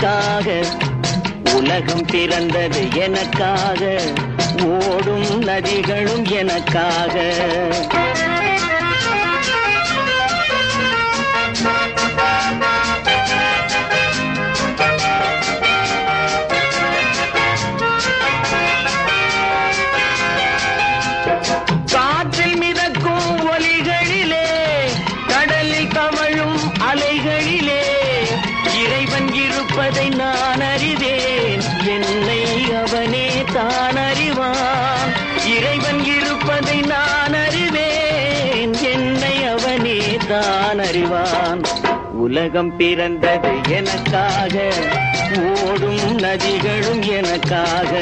எனக்காக, உலகம் பிறந்தது எனக்காக, ஓடும் நதிகளும் எனக்காக. காற்றில் மிதக்கும் ஒலிகளிலே, கடலில் தவழும் அலைகளிலே, இறைவன் இருப்பதை நான் அறிவேன், என்னை அவனே தான் அறிவான். இறைவன் இருப்பதை நான் அறிவேன், என்னை அவனே தான் அறிவான். உலகம் பிறந்தது எனக்காக, ஓடும் நதிகளும் எனக்காக.